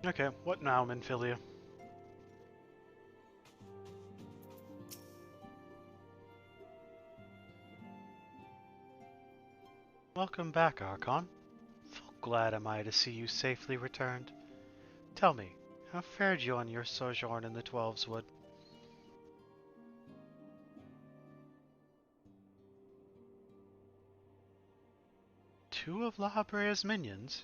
Okay, what now, Minfilia? Welcome back, Archon. Full glad am I to see you safely returned. Tell me, how fared you on your sojourn in the Twelves Wood? Two of La Habrea's minions?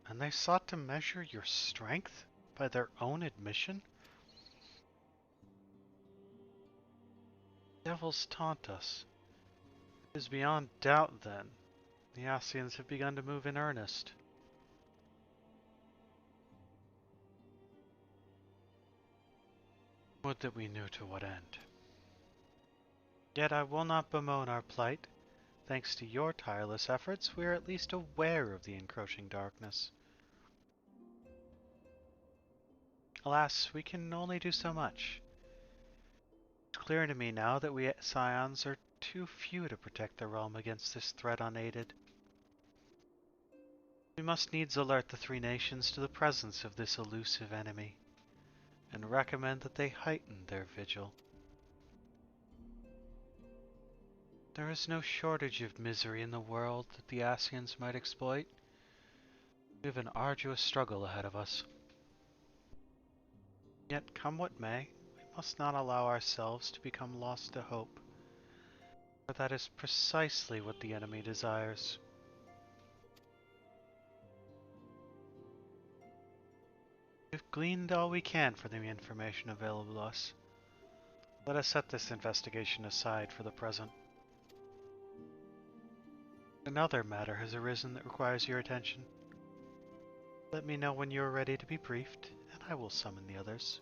And they sought to measure your strength by their own admission? Devils taunt us. It is beyond doubt, then, the Ascians have begun to move in earnest. Would that we knew to what end. Yet I will not bemoan our plight. Thanks to your tireless efforts, we are at least aware of the encroaching darkness. Alas, we can only do so much. It's clear to me now that we Scions are too few to protect the realm against this threat unaided. We must needs alert the three nations to the presence of this elusive enemy, and recommend that they heighten their vigil. There is no shortage of misery in the world that the Ascians might exploit. We have an arduous struggle ahead of us. Yet, come what may, we must not allow ourselves to become lost to hope, for that is precisely what the enemy desires. We've gleaned all we can from the information available to us. Let us set this investigation aside for the present. Another matter has arisen that requires your attention. Let me know when you are ready to be briefed, and I will summon the others.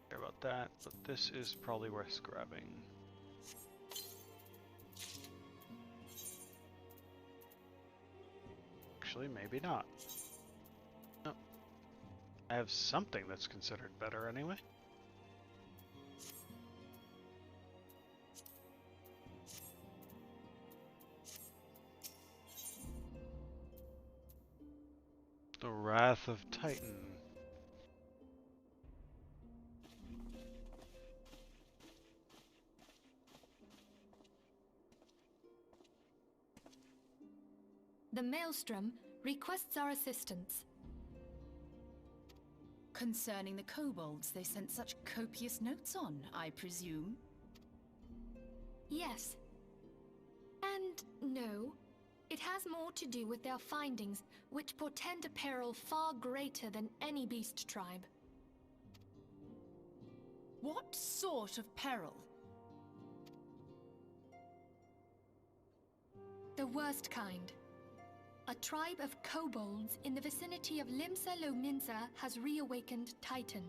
Sorry about that, but this is probably worth grabbing. Actually, maybe not. No. I have something that's considered better anyway. The Wrath of Titan. The Maelstrom requests our assistance. Concerning the kobolds they sent such copious notes on, I presume? Yes. And no. It has more to do with their findings, which portend a peril far greater than any beast tribe. What sort of peril? The worst kind. A tribe of kobolds in the vicinity of Limsa Lominsa has reawakened Titan.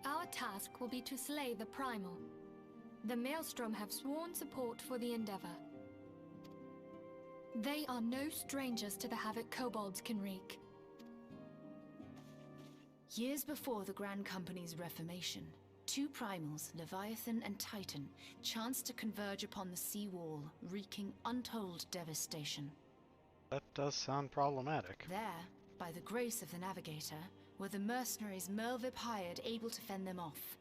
Our task will be to slay the Primal. The Maelstrom have sworn support for the endeavor. They are no strangers to the havoc kobolds can wreak. Years before the Grand Company's reformation, two primals, Leviathan and Titan, chanced to converge upon the sea wall, wreaking untold devastation. That does sound problematic. There, by the grace of the Navigator, were the mercenaries Merlvip hired able to fend them off.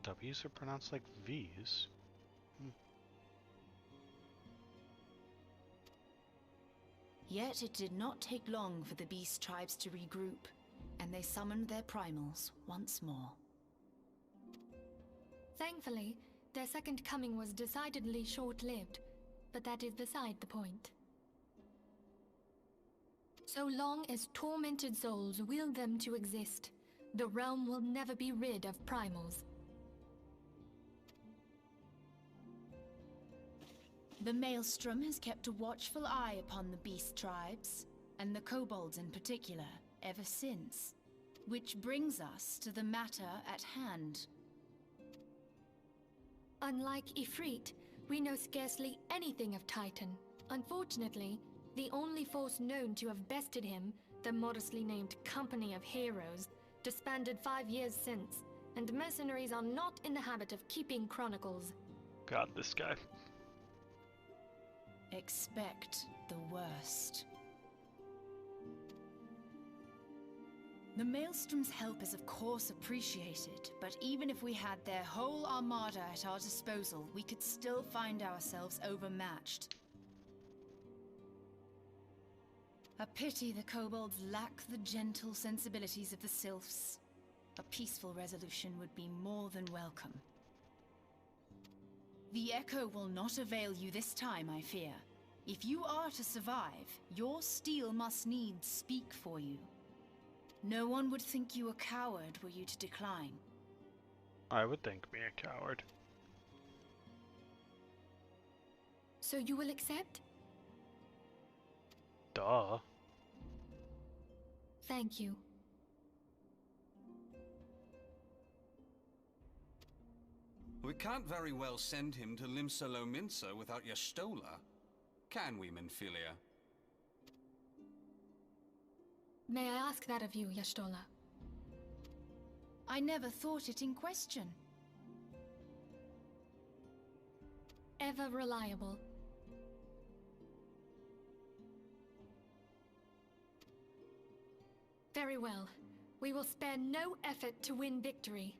W's are pronounced like V's. Yet it did not take long for the beast tribes to regroup, and they summoned their primals once more. Thankfully, their second coming was decidedly short-lived, but that is beside the point. So long as tormented souls will them to exist, the realm will never be rid of primals. The Maelstrom has kept a watchful eye upon the beast tribes, and the kobolds in particular, ever since. Which brings us to the matter at hand. Unlike Ifrit, We know scarcely anything of Titan. Unfortunately, the only force known to have bested him, the modestly named Company of Heroes, disbanded 5 years since, and mercenaries are not in the habit of keeping chronicles. God, this guy. Expect the worst. The Maelstrom's help is of course appreciated, but even if we had their whole armada at our disposal, we could still find ourselves overmatched. A pity the kobolds lack the gentle sensibilities of the sylphs. A peaceful resolution would be more than welcome. The echo will not avail you this time, I fear. If you are to survive, your steel must needs speak for you. No one would think you a coward were you to decline. I would think me a coward. So you will accept? Duh. Thank you. We can't very well send him to Limsa without Y'shtola, can we, Menphilia? May I ask that of you, Y'shtola? I never thought it in question. Ever reliable. Very well. We will spare no effort to win victory.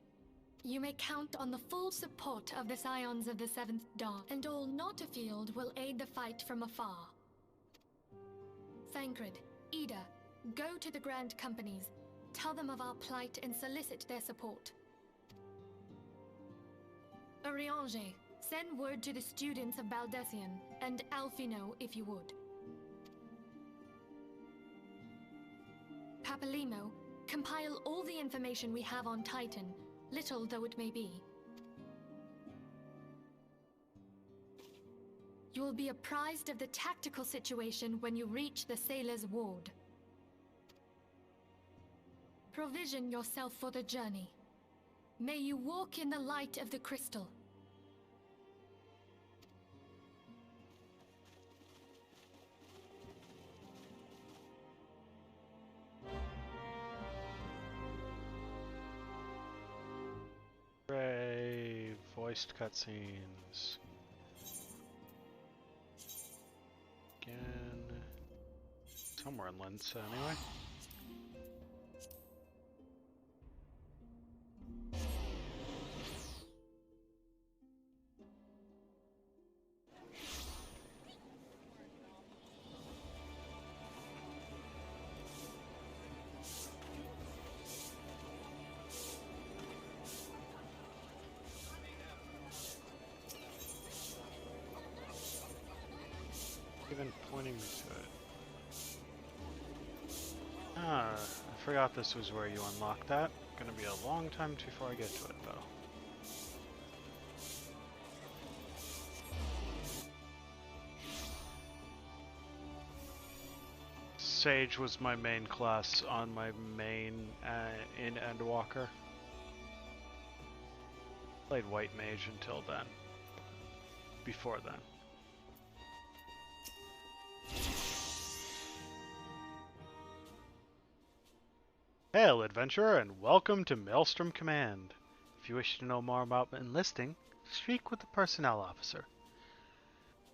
You may count on the full support of the Scions of the Seventh Dawn, and all not afield will aid the fight from afar. Thancred, Ida, go to the Grand Companies, tell them of our plight and solicit their support. Urianger, send word to the students of Baldessian, and Alfino if you would. Papalimo, compile all the information we have on Titan, little though it may be. You will be apprised of the tactical situation when you reach the Sailor's Ward. Provision yourself for the journey. May you walk in the light of the crystal. Hooray! Voiced cutscenes. Again. Somewhere in Linz, anyway. Even pointing me to it. Ah, I forgot this was where you unlock that. Gonna be a long time before I get to it, though. Sage was my main class on my main in Endwalker. Played White Mage until then. Before then. Hail, adventurer, and welcome to Maelstrom Command. If you wish to know more about enlisting, speak with the personnel officer.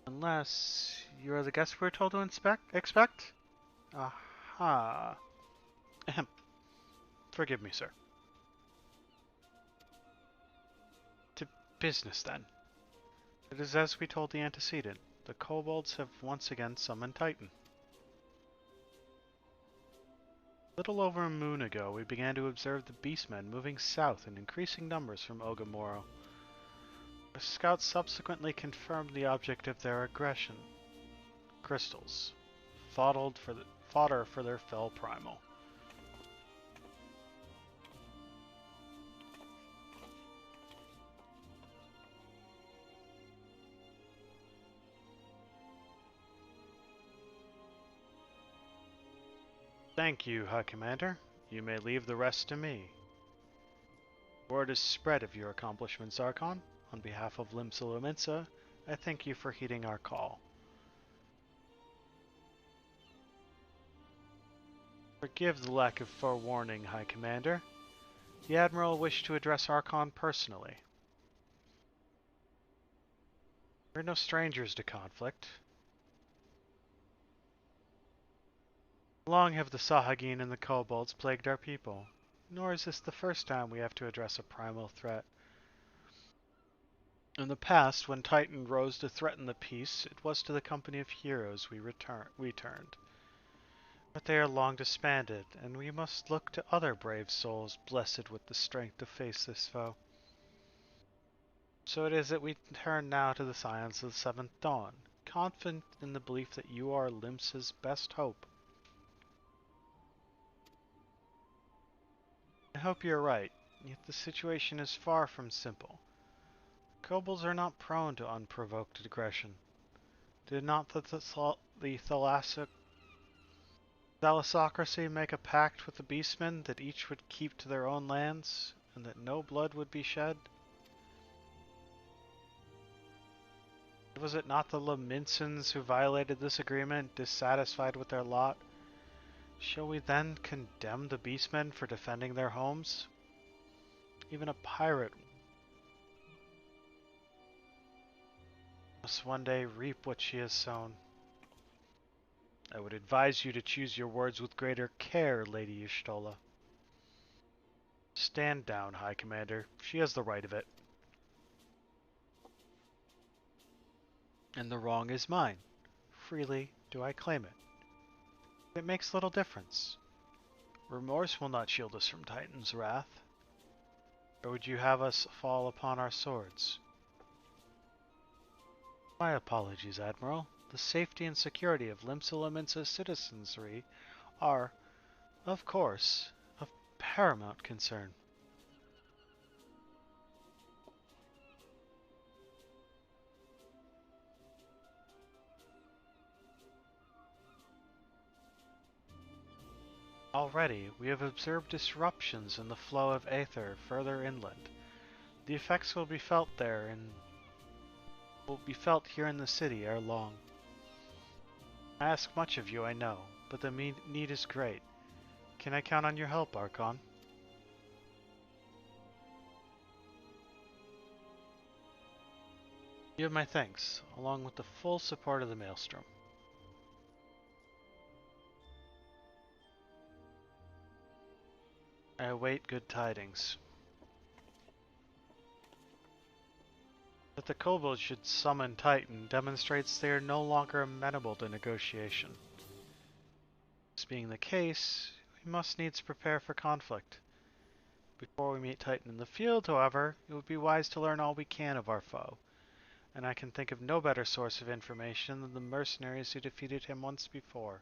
Unless you are the guest we're told to expect? Aha. Ahem. Forgive me, sir. To business, then. It is as we told the antecedent. The kobolds have once again summoned Titan. Little over a moon ago, we began to observe the beastmen moving south in increasing numbers from Ogamoro. Our scouts subsequently confirmed the object of their aggression. Crystals. Fodder for their fell primal. Thank you, High Commander. You may leave the rest to me. Word is spread of your accomplishments, Archon. On behalf of Limsa, I thank you for heeding our call. Forgive the lack of forewarning, High Commander. The Admiral wished to address Archon personally. We're no strangers to conflict. Long have the Sahagin and the Kobolds plagued our people, nor is this the first time we have to address a primal threat. In the past, when Titan rose to threaten the peace, it was to the company of heroes we turned. But they are long disbanded, and we must look to other brave souls blessed with the strength to face this foe. So it is that we turn now to the Scions of the Seventh Dawn, confident in the belief that you are Limsa's best hope. I hope you're right, yet the situation is far from simple. Kobolds are not prone to unprovoked aggression. Did not the Thalassocracy make a pact with the Beastmen that each would keep to their own lands, and that no blood would be shed? Was it not the Laminsons who violated this agreement, dissatisfied with their lot? Shall we then condemn the Beastmen for defending their homes? Even a pirate must one day reap what she has sown. I would advise you to choose your words with greater care, Lady Y'shtola. Stand down, High Commander. She has the right of it. And the wrong is mine. Freely do I claim it. It makes little difference. Remorse will not shield us from Titan's wrath. Or would you have us fall upon our swords? My apologies, Admiral. The safety and security of Limsa citizenry are, of course, of paramount concern. Already, we have observed disruptions in the flow of aether further inland. The effects will be felt here in the city ere long. I ask much of you, I know, but the need is great. Can I count on your help, Archon? You have my thanks, along with the full support of the Maelstrom. I await good tidings. That the Kobolds should summon Titan demonstrates they are no longer amenable to negotiation. This being the case, we must needs prepare for conflict. Before we meet Titan in the field, however, it would be wise to learn all we can of our foe, and I can think of no better source of information than the mercenaries who defeated him once before.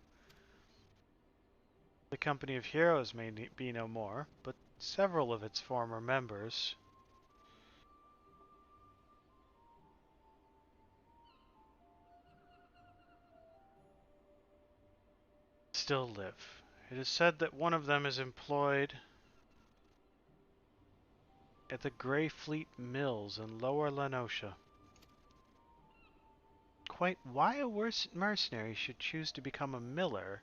The company of heroes may be no more, but several of its former members still live. It is said that one of them is employed at the Greyfleet Mills in Lower Lenosha. Quite why a mercenary should choose to become a miller,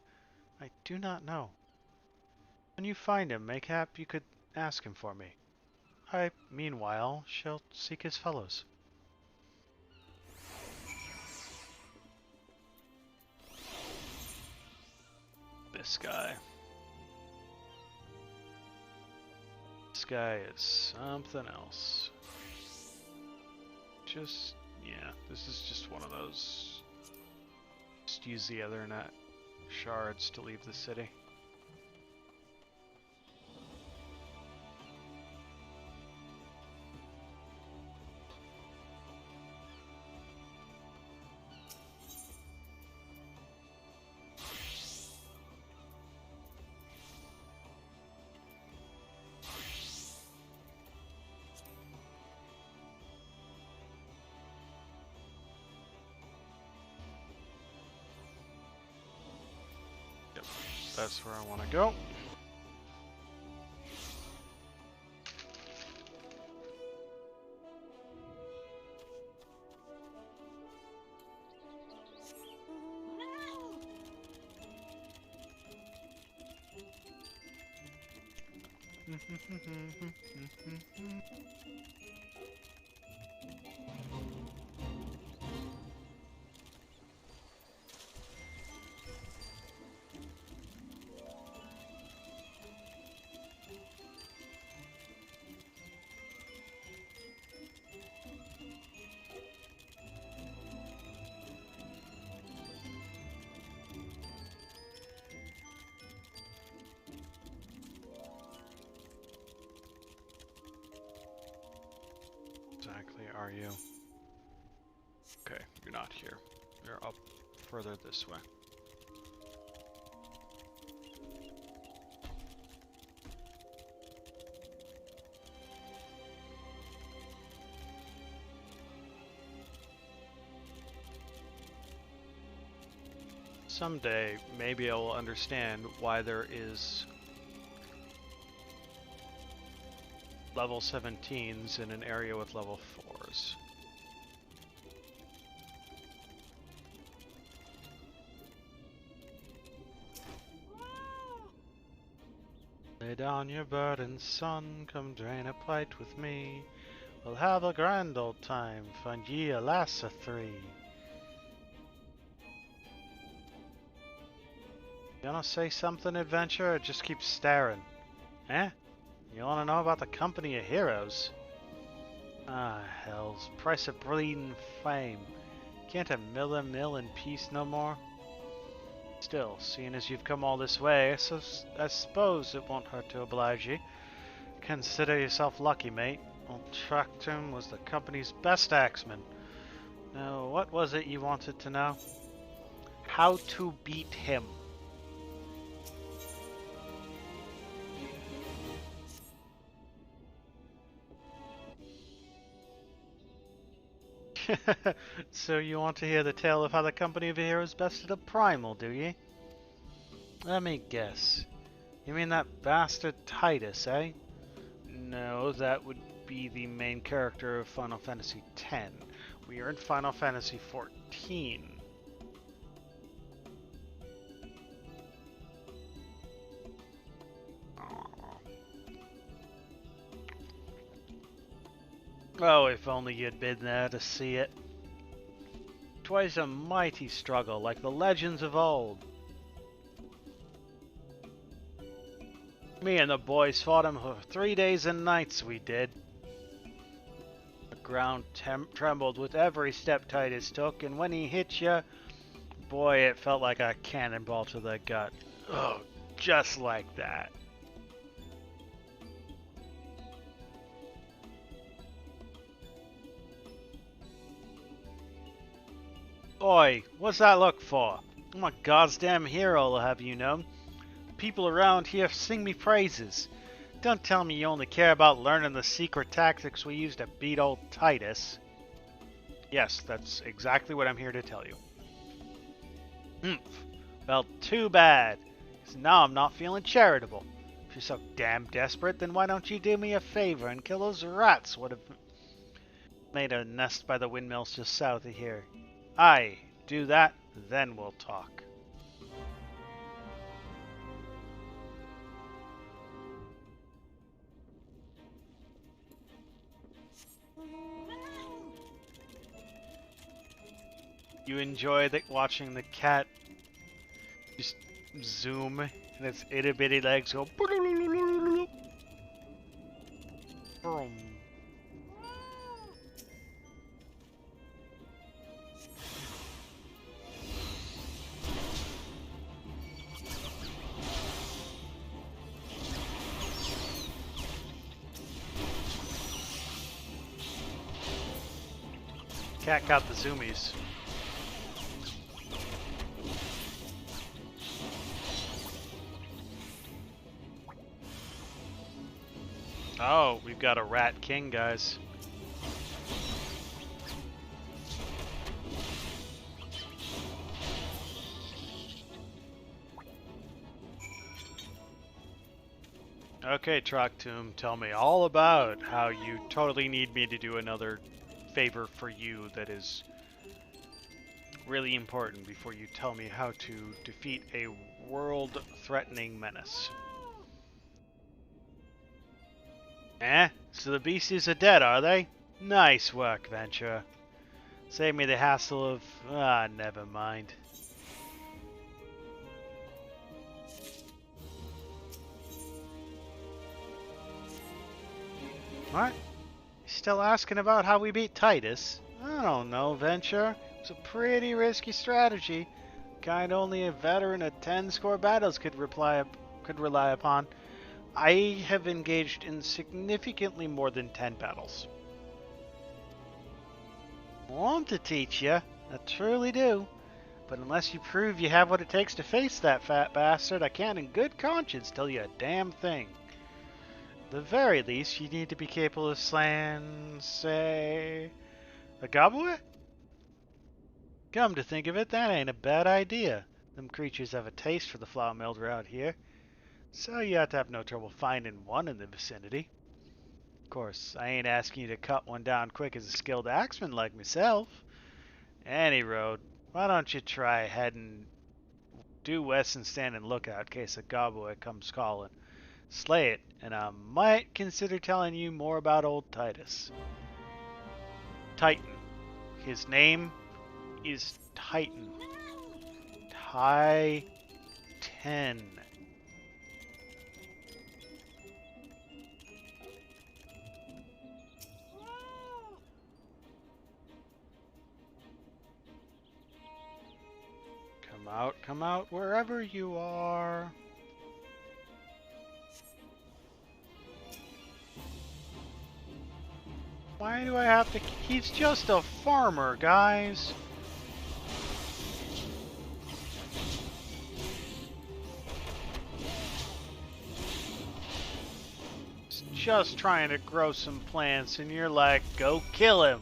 I do not know. When you find him, mayhap you could ask him for me. I, meanwhile, shall seek his fellows. This guy. This guy is something else. Yeah, this is just one of those. Just use the Ethernet shards to leave the city. That's where I want to go. Exactly are you? Okay, you're not here. You're up further this way. Someday, maybe I will understand why there is level 17s in an area with level 4s. Lay down your burden, son, come drain a pipe with me. We'll have a grand old time, find ye a lass of 3. You wanna say something, adventure, or just keep staring? Eh? You wanna know about the company of heroes? Ah, hells, price of bleeding fame. Can't a miller mill in peace no more? Still, seeing as you've come all this way, I suppose it won't hurt to oblige ye. Consider yourself lucky, mate. Old Tractum was the company's best axeman. Now, what was it you wanted to know? How to beat him. So you want to hear the tale of how the company of heroes bested a primal, do ye? Let me guess. You mean that bastard Titus, eh? No, that would be the main character of Final Fantasy X. We are in Final Fantasy XIV. Oh, if only you'd been there to see it. 'Twas a mighty struggle, like the legends of old. Me and the boys fought him for 3 days and nights, we did. The ground trembled with every step Titus took, and when he hit you, boy, it felt like a cannonball to the gut. Oh, just like that. Oi, what's that look for? I'm a goddamn hero, I'll have you know. People around here sing me praises. Don't tell me you only care about learning the secret tactics we use to beat old Titus. Yes, that's exactly what I'm here to tell you. Well, too bad. 'Cause now I'm not feeling charitable. If you're so damn desperate, then why don't you do me a favor and kill those rats what have made a nest by the windmills just south of here? Aye, do that, then we'll talk. You enjoy watching the cat just zoom and its itty bitty legs go boom. Cat got the zoomies. Oh, we've got a rat king, guys. Okay, Tractum, tell me all about how you totally need me to do another favor for you that is really important before you tell me how to defeat a world-threatening menace. Eh? So the beasties are dead, are they? Nice work, Venture. Save me the hassle of... never mind. What? Still asking about how we beat Titus? I don't know, Venture. It's a pretty risky strategy. Kind only a veteran of 10 score battles could rely upon. I have engaged in significantly more than 10 battles. I want to teach you. I truly do. But unless you prove you have what it takes to face that fat bastard, I can't in good conscience tell you a damn thing. At the very least, you need to be capable of slaying, say, a Goblet? Come to think of it, that ain't a bad idea. Them creatures have a taste for the flour milled around here, so you ought to have no trouble finding one in the vicinity. Of course, I ain't asking you to cut one down quick as a skilled axeman like myself. Any road, why don't you try heading due west and stand in lookout in case a Goblet comes calling. Slay it, and I might consider telling you more about old Titus. Titan. His name is Titan. Titan. Come out, wherever you are. Why do I have to... He's just a farmer, guys. He's just trying to grow some plants, and you're like, go kill him.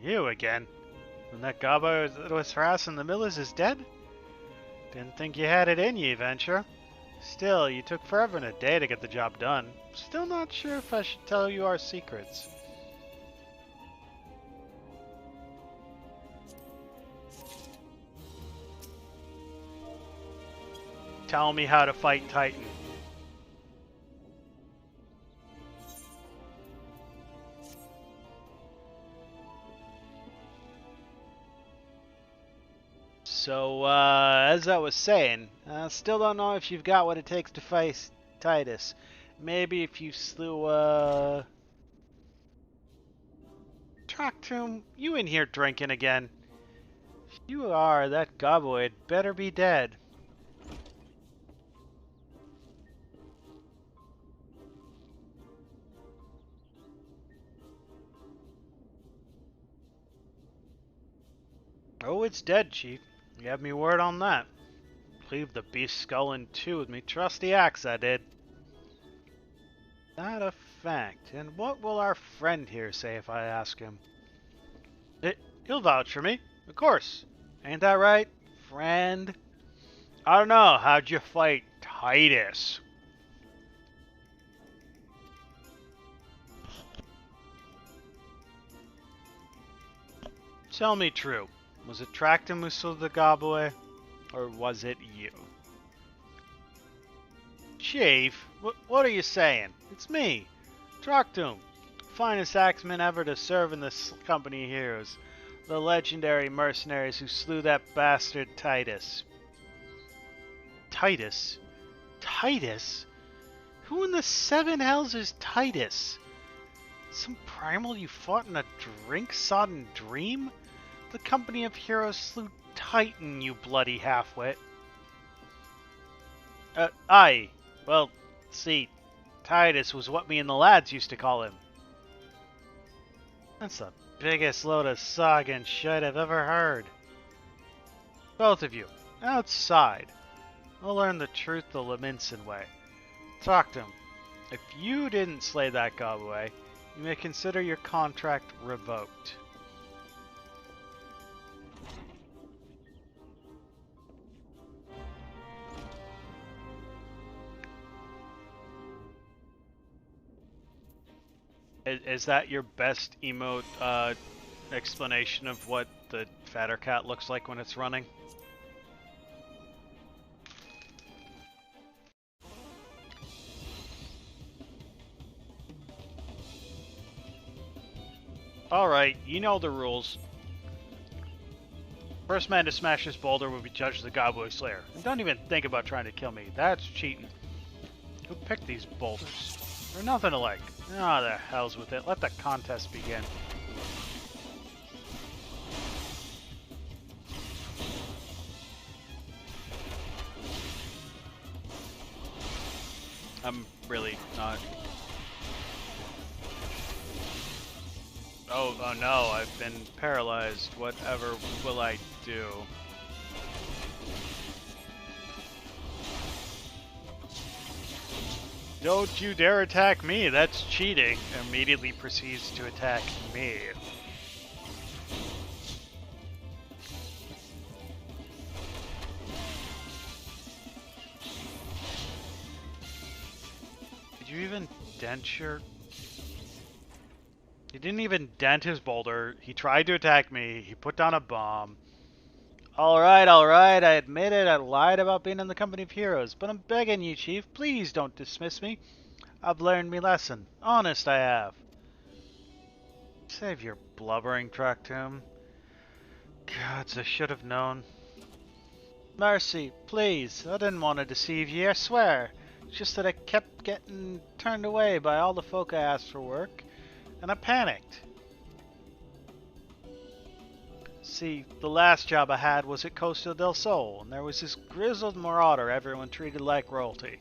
You again? And that gobbo that was harassing the millers is dead? Didn't think you had it in you, Venture. Still, you took forever and a day to get the job done. Still not sure if I should tell you our secrets. Tell me how to fight Titan. So, as I was saying, I still don't know if you've got what it takes to face Titus. Maybe if you slew, Talk to him. You in here drinking again? If you are, that goboid better be dead. Oh, it's dead, Chief. You have me word on that. Cleave the beast's skull in two with me trusty axe, I did. That a fact. And what will our friend here say if I ask him? He'll vouch for me, of course. Ain't that right, friend? I don't know, how'd you fight Titus? Tell me true. Was it Tractum who slew the Goblet, or was it you? Chief, what are you saying? It's me, Tractum, finest axeman ever to serve in this company of heroes, the legendary mercenaries who slew that bastard Titus. Titus? Titus? Who in the seven hells is Titus? Some primal you fought in a drink-sodden dream? The company of heroes slew Titan, you bloody half-wit. Aye. Well, see, Titus was what me and the lads used to call him. That's the biggest load of sogging shit I've ever heard. Both of you, outside. I'll learn the truth the Leminson way. Talk to him. If you didn't slay that goblet, you may consider your contract revoked. Is that your best emote explanation of what the fatter cat looks like when it's running? Alright, you know the rules. First man to smash this boulder will be judged as the Godboy Slayer. And don't even think about trying to kill me. That's cheating. Who picked these boulders? They're nothing alike. Ah, the hell's with it. Let the contest begin. I'm really not... Oh no, I've been paralyzed. Whatever will I do? Don't you dare attack me, that's cheating. Immediately proceeds to attack me. Did you even dent your... He didn't even dent his boulder. He tried to attack me. He put down a bomb. Alright, I admit it. I lied about being in the company of heroes. But I'm begging you, Chief, please don't dismiss me. I've learned me lesson. Honest, I have. Save your blubbering truck to him. Gods, I should have known. Mercy, please. I didn't want to deceive you, I swear. It's just that I kept getting turned away by all the folk I asked for work. And I panicked. See, the last job I had was at Costa del Sol, and there was this grizzled marauder everyone treated like royalty.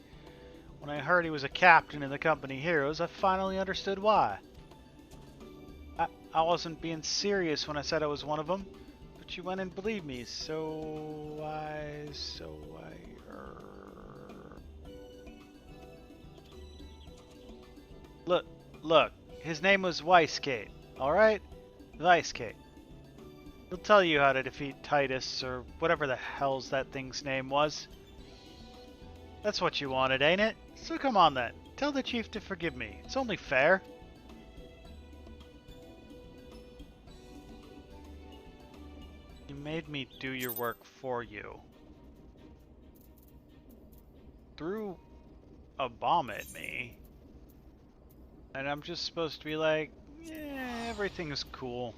When I heard he was a captain in the company heroes, I finally understood why. I wasn't being serious when I said I was one of them, but you went and believed me, so I... Look. His name was Weisskate, alright? Weisskate. He'll tell you how to defeat Titus, or whatever the hell's that thing's name was. That's what you wanted, ain't it? So come on then. Tell the chief to forgive me. It's only fair. You made me do your work for you. Threw a bomb at me. And I'm just supposed to be like, yeah, everything's cool.